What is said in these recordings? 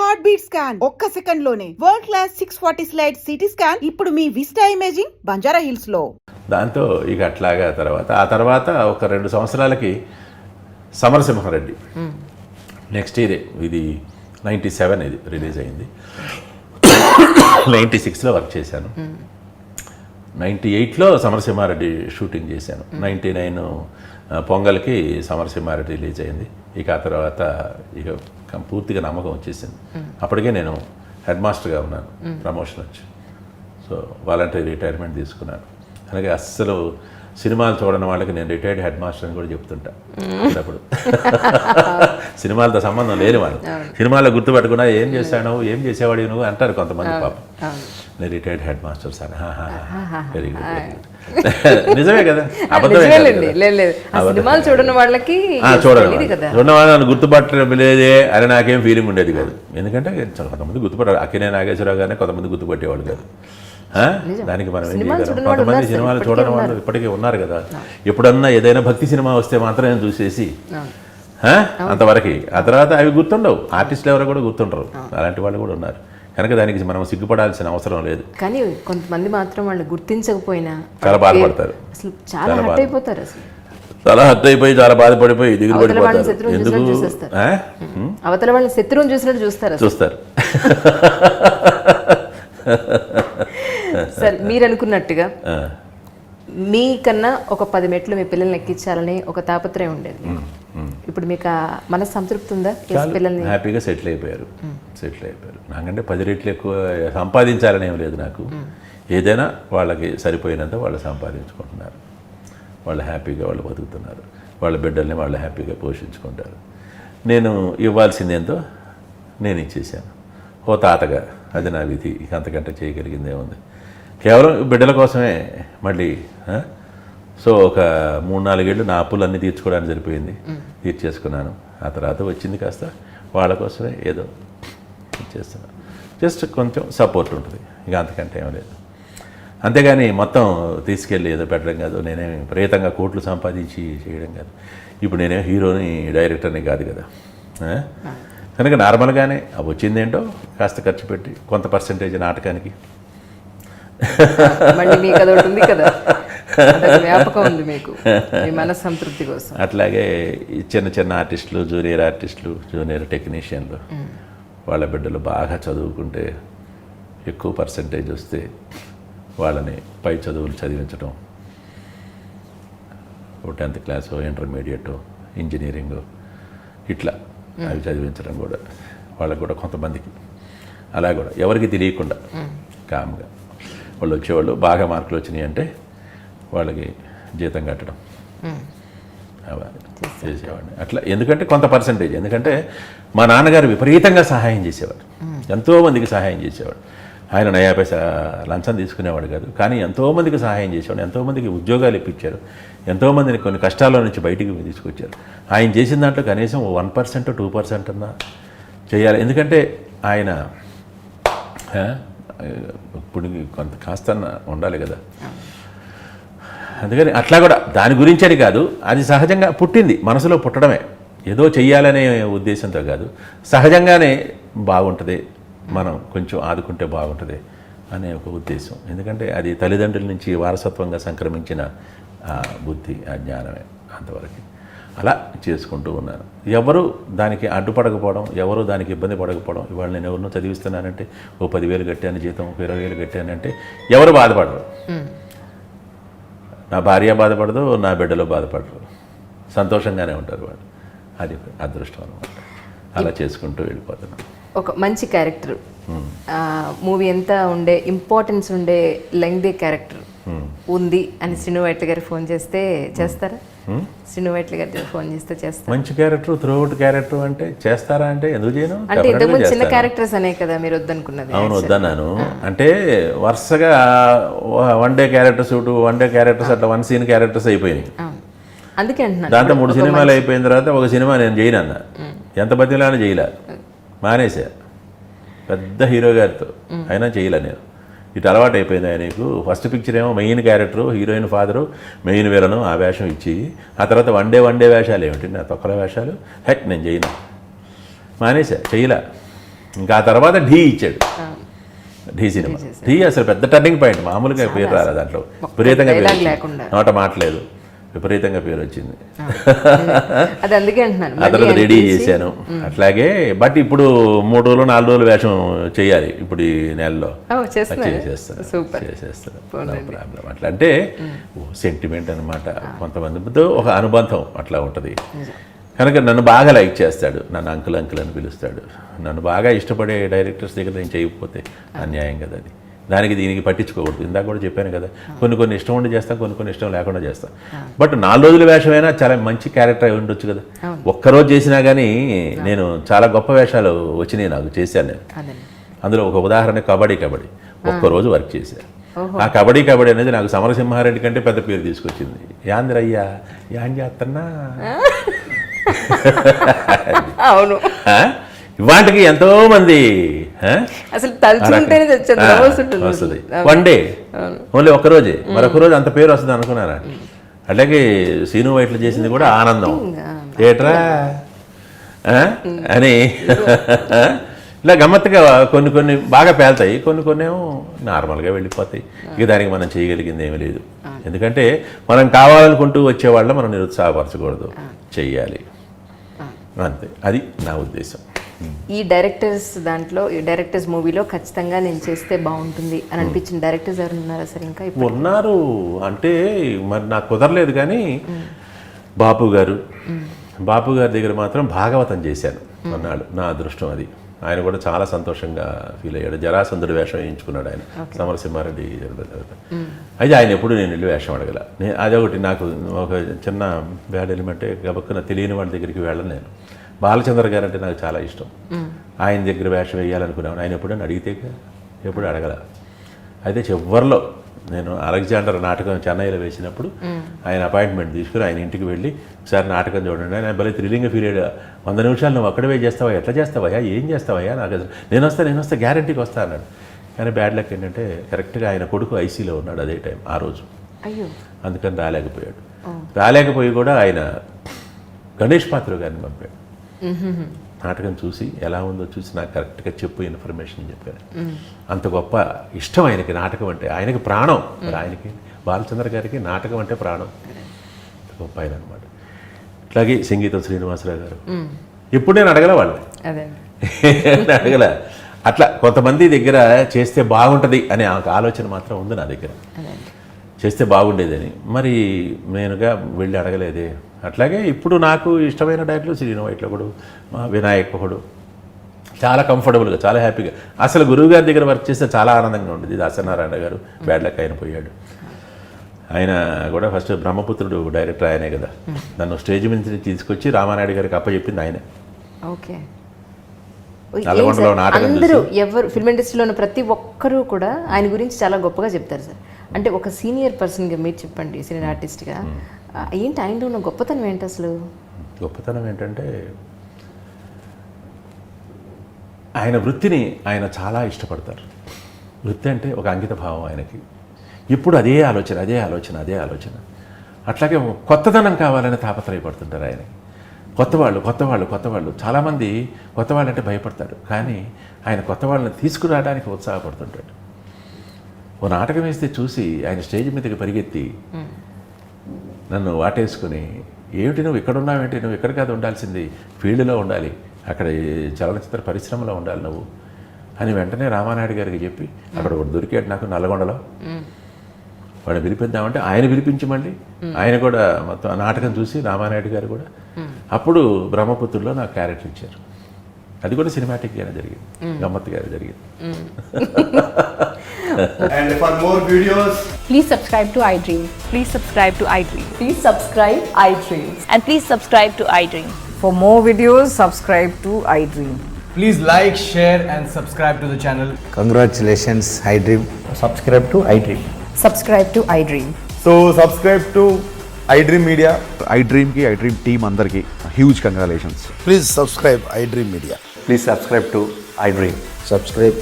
Heart beat scan ఒక్క second లోనే world class 640 slide CT scan ఇప్పుడు మీ విస్టా ఇమేజింగ్ బంజారా హిల్స్ లో. దాంతో ఇక అట్లాగా ఆ తర్వాత ఒక 2 సంవత్సరాలకి సమరసింహారెడ్డి నెక్స్ట్ ఇయర్ ఇది 97 ఇది రిలీజ్ అయింది. 96లో వర్క్ చేశాను. 98లో సమరసింహారెడ్డి షూటింగ్ చేశాను. 99 పొంగల్కి సమరసింహారెడ్డి రిలీజ్ అయింది. ఇక ఆ తర్వాత ఇక పూర్తిగా నమ్మకం వచ్చేసింది. అప్పటికే నేను హెడ్ మాస్టర్గా ఉన్నాను, ప్రమోషన్ వచ్చి. సో వాలంటరీ రిటైర్మెంట్ తీసుకున్నాను. అలాగే అస్సలు సినిమాలు చూడని వాళ్ళకి నేను రిటైర్డ్ హెడ్ మాస్టర్ అని కూడా చెప్తుంటా. అప్పుడు సినిమాలతో సంబంధం లేని వాళ్ళు సినిమాలో గుర్తుపెట్టుకున్నా ఏం చేశాను ఏం చేసేవాడు నువ్వు అంటారు కొంతమంది. పాపం నేను retired head master sir. Very good. నిజమే కదా, అబద్ధమే సినిమాలు చూడని వాళ్ళకి చూడని వాళ్ళు నన్ను గుర్తుపట్టలేదే అని నాకేం ఫీలింగ్ ఉండేది కాదు. ఎందుకంటే కొంతమంది గుర్తుపట్టారు. అక్కినే నాగేశ్వరరావు గారిని కొంతమంది గుర్తుపట్టేవాడు కాదు. దానికి మనం ఏం చేయగలం? కొంతమంది సినిమాలు చూడని వాళ్ళు ఇప్పటికీ ఉన్నారు కదా. ఎప్పుడన్నా ఏదైనా భక్తి సినిమా వస్తే మాత్రం చూసేసి అంతవరకు, ఆ తర్వాత అవి గుర్తుండవు. ఆర్టిస్టులు ఎవరు కూడా గుర్తుండరు. అలాంటి వాళ్ళు కూడా ఉన్నారు. కనుక దానికి మనం సిగ్గుపడాల్సిన అవసరం లేదు. కానీ కొంతమంది మాత్రం వాళ్ళు గుర్తించకపోయినా చాలా బాధపడతారు, అసలు చాలా హర్ట్ అయిపోతారు. అసలు చాలా హర్ట్ అయిపోయి చాలా బాధపడిపోయి దిగులు పడిపోతారు. ఎందుకు అవతల వాళ్ళని శత్రువుని చూసినట్టు చూస్తారు. సరే, మీరు అనుకున్నట్టుగా మీకన్నా ఒక 10 మెట్లు మీ పిల్లల్ని ఎక్కించాలని ఒక తాపత్రయం ఉండేది. ఇప్పుడు మీకు మనసు సంతృప్తి ఉందా? పిల్లల్ని హ్యాపీగా సెటిల్ అయిపోయారు. నాకంటే 10 రెట్లు ఎక్కువ సంపాదించాలని ఏం లేదు నాకు. ఏదైనా వాళ్ళకి సరిపోయినంత వాళ్ళు సంపాదించుకుంటున్నారు. వాళ్ళు హ్యాపీగా వాళ్ళు బతుకుతున్నారు. వాళ్ళ బిడ్డల్ని వాళ్ళు హ్యాపీగా పోషించుకుంటారు. నేను ఇవ్వాల్సిందేంతో నేను ఇచ్చేసాను ఓ తాతగా. అది నా విధి. ఇక అంతకంటే చేయగలిగిందే ఉంది. కేవలం బిడ్డల కోసమే మళ్ళీ. సో ఒక 3-4 ఏళ్ళు నా అప్పులన్నీ తీర్చుకోవడానికి సరిపోయింది. తీర్చేసుకున్నాను. ఆ తర్వాత వచ్చింది కాస్త వాళ్ళ కోసమే ఏదో చేస్తున్నాను. జస్ట్ కొంచెం సపోర్ట్ ఉంటుంది, ఇక అంతకంటే ఏం లేదు. అంతేగాని మొత్తం తీసుకెళ్ళి ఏదో పెట్టడం కాదు. నేనేమి విపరీతంగా కోట్లు సంపాదించి చేయడం కాదు. ఇప్పుడు నేనే హీరోని డైరెక్టర్ని కాదు కదా. కనుక నార్మల్గానే వచ్చిందేంటో కాస్త ఖర్చు పెట్టి కొంత పర్సంటేజ్ నాటకానికి సంతృప్తి కోసం. అట్లాగే చిన్న ఆర్టిస్టులు, జూనియర్ టెక్నీషియన్లు వాళ్ళ బిడ్డలు బాగా చదువుకుంటే ఎక్కువ పర్సంటేజ్ వస్తే వాళ్ళని పై చదువులు చదివించడం, 10th క్లాస్, ఇంటర్మీడియట్, ఇంజనీరింగ్ ఇట్లా అవి చదివించడం కూడా వాళ్ళకు కూడా కొంతమందికి అలా కూడా ఎవరికి తెలియకుండా కామ్గా వాళ్ళు వచ్చేవాళ్ళు. బాగా మార్కులు వచ్చినాయి అంటే వాళ్ళకి జీతం కట్టడం చేసేవాడిని అట్లా. ఎందుకంటే కొంత పర్సంటేజ్, ఎందుకంటే మా నాన్నగారు విపరీతంగా సహాయం చేసేవాడు. ఎంతోమందికి సహాయం చేసేవాడు. ఆయన 90 పైసా లంచం తీసుకునేవాడు కాదు, కానీ ఎంతోమందికి సహాయం చేసేవాడు. ఎంతోమందికి ఉద్యోగాలు ఇప్పించారు. ఎంతోమందిని కొన్ని కష్టాల నుంచి బయటికి తీసుకొచ్చారు. ఆయన చేసిన దాంట్లో కనీసం 1% 2% అన్నా చేయాలి. ఎందుకంటే ఆయన ఇప్పుడు కొంత కాస్త ఉండాలి కదా. అందుకని అట్లా కూడా దాని గురించి అని కాదు, అది సహజంగా పుట్టింది, మనసులో పుట్టడమే. ఏదో చెయ్యాలనే ఉద్దేశంతో కాదు, సహజంగానే బాగుంటుంది, మనం కొంచెం ఆదుకుంటే బాగుంటుంది అనే ఒక ఉద్దేశం. ఎందుకంటే అది తల్లిదండ్రుల నుంచి వారసత్వంగా సంక్రమించిన బుద్ధి, ఆ జ్ఞానమే. అంతవరకు అలా చేసుకుంటూ ఉన్నాను. ఎవరు దానికి అడ్డుపడకపోవడం, ఎవరు దానికి ఇబ్బంది పడకపోవడం. ఇవాళ నేను ఎవరినో చదివిస్తున్నానంటే ఓ 10,000 కట్టాను జీతం, 20,000 కట్టానంటే ఎవరు బాధపడరు. నా భార్య బాధపడదు, నా బిడ్డలో బాధపడరు, సంతోషంగానే ఉంటారు వాళ్ళు. అది అదృష్టం అన్నమాట. అలా చేసుకుంటూ వెళ్ళిపోతున్నాను. ఒక మంచి క్యారెక్టర్, మూవీ ఎంత ఉండే ఇంపార్టెన్స్ ఉండే లెంగ్దీ క్యారెక్టర్ ఉంది అని శ్రీను వైట్ల గారు ఫోన్ చేస్తే చేస్తారా? శ్రీను వైట్ల గారు ఫోన్ చేస్తే చేస్తారా? మంచి క్యారెక్టర్, త్రూఅవుట్ క్యారెక్టర్ అంటే చేస్తారా అంటే ఎందుకు చేయను? అంటే ఇంతకుముందు చిన్న క్యారెక్టర్స్ అనే కదా మీరు వద్దనుకున్నది. అవును, వద్దన్నాను. అంటే వరుసగా 1 డే క్యారెక్టర్స్, 1 డే క్యారెక్టర్స్, అట్లా 1 సీన్ క్యారెక్టర్స్ అయిపోయినాయి. అందుకే అంటున్నాను. దాంతో 3 సినిమాలు అయిపోయిన తర్వాత ఒక సినిమా నేను చేయను అన్న. ఎంత బతిలానో చేయలే, మానేసా. పెద్ద హీరో గారితో అయినా చేయలే నేను. ఇటు అలవాటు అయిపోయింది ఆయనకు. ఫస్ట్ పిక్చర్ ఏమో main character, heroine father, main villain ఆ వేషం ఇచ్చి, ఆ తర్వాత 1 డే వేషాలు ఏమిటి నా తొక్కల వేషాలు. హెక్ నేను చేయను, మానేసా, చేయలే. ఇంకా ఆ తర్వాత ఢీ ఇచ్చాడు. ఢీ సినిమా, ఢీ అసలు పెద్ద టర్నింగ్ పాయింట్. మామూలుగా పేరు రాలేదు దాంట్లో, విపరీతంగా పేరు వచ్చింది. నోట మాట్లేదు, విపరీతంగా పేరు వచ్చింది. అది అందుకే అంటున్నాను, అతను రెడీ చేశాను అట్లాగే. బట్ ఇప్పుడు 3 రోజులు 4 రోజులు వేషం చేయాలి ఇప్పుడు ఈ నెలలో. చేసేస్తాను. ప్రాబ్లం అట్లా అంటే సెంటిమెంట్ అనమాట. కొంతమందితో ఒక అనుబంధం అట్లా ఉంటుంది కనుక నన్ను బాగా లైక్ చేస్తాడు, నన్ను అంకుల్ అంకుల్ అని పిలుస్తాడు. నన్ను బాగా ఇష్టపడే డైరెక్టర్స్ దగ్గర నేను చేయకపోతే అన్యాయం కదా అది. దానికి దీనికి పట్టించుకోకూడదు. ఇందాక కూడా చెప్పాను కదా, కొన్ని ఇష్టం ఉండి చేస్తాను, కొన్ని ఇష్టం లేకుండా చేస్తాను. బట్ 4 రోజుల వేషమైనా చాలా మంచి క్యారెక్టర్ అయి ఉండొచ్చు కదా. ఒక్కరోజు చేసినా కానీ నేను చాలా గొప్ప వేషాలు వచ్చినాయి నాకు, చేశాను నేను. అందులో ఒక ఉదాహరణ కబడ్డీ ఒక్కరోజు వర్క్ చేశాను. ఆ కబడ్డీ అనేది నాకు సమరసింహారెడ్డి కంటే పెద్ద పేరు తీసుకొచ్చింది. యాంద్రయ్యా యాన్ చేస్తున్నా అవును. ఇవాటికి ఎంతో మంది వస్తుంది. 1 డే ఓన్లీ ఒక్కరోజే, మరొక రోజు అంత పేరు వస్తుంది అనుకున్నారా? అలాగే శ్రీను వైట్లు చేసింది కూడా ఆనందం ఏట్రా అని ఇలా గమ్మత్తుగా కొన్ని బాగా పేలుతాయి, కొన్ని ఏమో నార్మల్గా వెళ్ళిపోతాయి. ఇక దానికి మనం చేయగలిగింది ఏమీ లేదు. ఎందుకంటే మనం కావాలనుకుంటూ వచ్చేవాళ్ళ మనం నిరుత్సాహపరచకూడదు, చెయ్యాలి అంతే. అది నా ఉద్దేశం. ఈ డైరెక్టర్స్ మూవీలో ఖచ్చితంగా నేను చేస్తే బాగుంటుంది అని అనిపించిన డైరెక్టర్స్ ఎవరు ఉన్నారా సార్? ఇంకా ఉన్నారు అంటే మరి నాకు కుదరలేదు కానీ బాపు గారి దగ్గర మాత్రం భాగవతం చేశాను అన్నాడు. నా అదృష్టం అది. ఆయన కూడా చాలా సంతోషంగా ఫీల్ అయ్యాడు. జరాసంధుడు వేషం వేయించుకున్నాడు ఆయన, సమరసింహారెడ్డి. అయితే ఆయన ఎప్పుడు నేను వెళ్ళి వేషం అడగల. అదొకటి నాకు ఒక చిన్న బ్యాడ్ ఎలిమెంటే. గబక్కున తెలియని వాళ్ళ దగ్గరికి వెళ్ళను నేను. బాలచంద్ర గారు అంటే నాకు చాలా ఇష్టం. ఆయన దగ్గర వేషం వేయాలనుకున్నాను. ఆయన ఎప్పుడైనా అడిగితే ఎప్పుడు అడగల. అయితే చివరిలో నేను అలెగ్జాండర్ నాటకం చెన్నైలో వేసినప్పుడు ఆయన అపాయింట్మెంట్ తీసుకుని ఆయన ఇంటికి వెళ్ళి ఒకసారి నాటకం చూడండి. ఆయన భలే థ్రిల్లింగ్ పీరియడ్. 100 నిమిషాలు నువ్వు అక్కడే చేస్తావా, ఎట్లా చేస్తావయ్యా, ఏం చేస్తావయ్యా, నాకు నేను వస్తా గ్యారంటీకి వస్తా అన్నాడు. కానీ బ్యాడ్ లక్ ఏంటంటే కరెక్ట్గా ఆయన కొడుకు ఐసీలో ఉన్నాడు అదే టైం ఆ రోజు. అందుకని రాలేకపోయాడు. రాలేకపోయి కూడా ఆయన గణేష్ పాత్ర గారిని పంపాడు. నాటకం చూసి ఎలా ఉందో చూసి నాకు కరెక్ట్గా చెప్పు ఇన్ఫర్మేషన్ చెప్పారు. అంత గొప్ప ఇష్టం ఆయనకి నాటకం అంటే. ఆయనకి ప్రాణం. మరి ఆయనకి బాలచంద్ర గారికి నాటకం అంటే ప్రాణం. గొప్ప ఆయన అనమాట. అట్లాగే సంగీతం శ్రీనివాసరావు గారు ఇప్పుడు నేను అడగల వాళ్ళు అడగల. అట్లా కొంతమంది దగ్గర చేస్తే బాగుంటుంది అనే ఆలోచన మాత్రం ఉంది నా దగ్గర, చేస్తే బాగుండేదని. మరి నేనుగా వెళ్ళి అడగలేదే. అట్లాగే ఇప్పుడు నాకు ఇష్టమైన డైరెక్టర్లు శ్రీను వైట్లకుడు, వినాయక్ ఒకడు. చాలా కంఫర్టబుల్గా, చాలా హ్యాపీగా. అసలు గురువు గారి దగ్గర వర్క్ చేస్తే చాలా ఆనందంగా ఉండేది. ఇది అసనారాయణ గారు బ్యాడ్ లక్ ఆయన పోయాడు. ఆయన కూడా ఫస్ట్ బ్రహ్మపుత్రుడు డైరెక్టర్ ఆయనే కదా. నన్ను స్టేజ్ మీద తీసుకొచ్చి రామానాయుడు గారికి అప్పచెప్పింది ఆయనే. ఓకే. నల్గొండలో నాటకం అందరూ ఎవరు ఫిల్మ్ ఇండస్ట్రీలో ఉన్న ప్రతి ఒక్కరూ కూడా ఆయన గురించి చాలా గొప్పగా చెప్తారు సార్. అంటే ఒక సీనియర్ పర్సన్గా మీరు చెప్పండి, సీనియర్ ఆర్టిస్ట్గా ఏంటి ఆయనలో ఉన్న గొప్పతనం ఏంటి అసలు? గొప్పతనం ఏంటంటే ఆయన వృత్తిని ఆయన చాలా ఇష్టపడతారు. వృత్తి అంటే ఒక అంకిత భావం ఆయనకి. ఇప్పుడు అదే ఆలోచన. అట్లాగే కొత్తదనం కావాలని తాపత్రయపడుతుంటారు ఆయన. కొత్త వాళ్ళు చాలామంది కొత్త వాళ్ళంటే భయపడతాడు. కానీ ఆయన కొత్త వాళ్ళని తీసుకురావడానికి ఉత్సాహపడుతుంటాడు. ఓ నాటకం వేస్తే చూసి ఆయన స్టేజ్ మీదకి పరిగెత్తి నన్ను వాటేసుకుని, ఏమిటి నువ్వు ఇక్కడ ఉన్నావేంటి, నువ్వు ఇక్కడ కాదు ఉండాల్సింది, ఫీల్డ్లో ఉండాలి, అక్కడ చలనచిత్ర పరిశ్రమలో ఉండాలి నువ్వు అని వెంటనే రామానాయుడు గారికి చెప్పి అక్కడ ఒకటి దొరికాడు నాకు నల్గొండలో. వాడిని పిలిపిద్దామంటే ఆయన పిలిపించి మళ్ళీ ఆయన కూడా మొత్తం నాటకం చూసి రామానాయుడు గారు కూడా అప్పుడు బ్రహ్మపుత్రుల్లో నాకు క్యారెక్టర్ ఇచ్చారు. అది కూడా సినిమాటిక్గానే జరిగింది, గమ్మత్తుగానే జరిగింది. And for more videos, please subscribe to iDream. Please subscribe to iDream. Please subscribe iDream. And please subscribe to iDream. For more videos, subscribe to iDream. please like, share and subscribe to the channel. Congratulations, iDream. Subscribe to iDream. Subscribe to iDream. So subscribe to iDream Media. iDream ki iDream team andarki huge congratulations. Please subscribe iDream Media. Please subscribe to iDream. Subscribe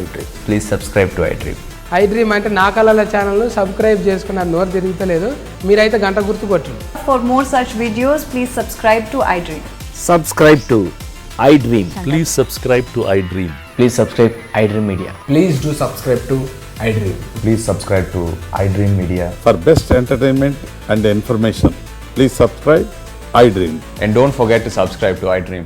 iDream. Please subscribe to iDream. iDream అంటే నా కళల channel subscribe చేసుకున్న నోరు తిరుగుతలేదు, మీరైతే గంట గుర్తు కొట్టండి. For more such videos, please subscribe to iDream. Subscribe to iDream. Please subscribe to iDream. Please subscribe iDream Media. Please do subscribe to iDream. Please subscribe to iDream Media. For best entertainment and information, please subscribe iDream. And don't forget to subscribe to iDream.